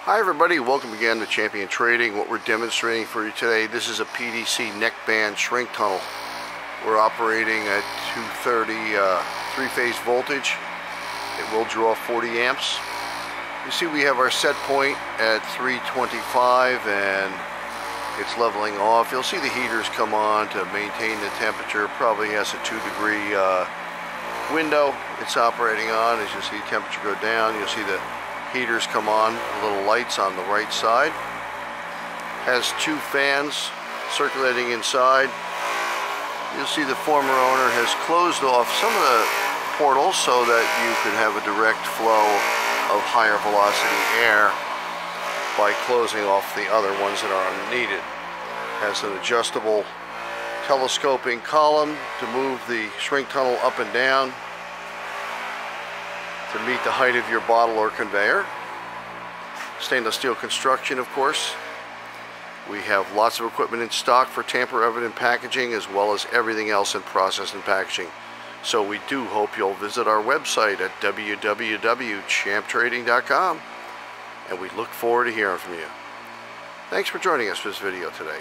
Hi everybody, welcome again to Champion Trading. What we're demonstrating for you today, this is a PDC neckband shrink tunnel. We're operating at 230 three-phase voltage. It will draw 40 amps. You see we have our set point at 325 and it's leveling off. You'll see the heaters come on to maintain the temperature. Probably has a 2-degree window it's operating on. As you see temperature go down, you'll see the heaters come on, little lights on the right side. Has 2 fans circulating inside. You'll see the former owner has closed off some of the portals so that you could have a direct flow of higher velocity air by closing off the other ones that are unneeded. Has an adjustable telescoping column to move the shrink tunnel up and down to meet the height of your bottle or conveyor. Stainless steel construction, of course. We have lots of equipment in stock for tamper-evident packaging, as well as everything else in process and packaging. So we do hope you'll visit our website at www.champtrading.com, and we look forward to hearing from you. Thanks for joining us for this video today.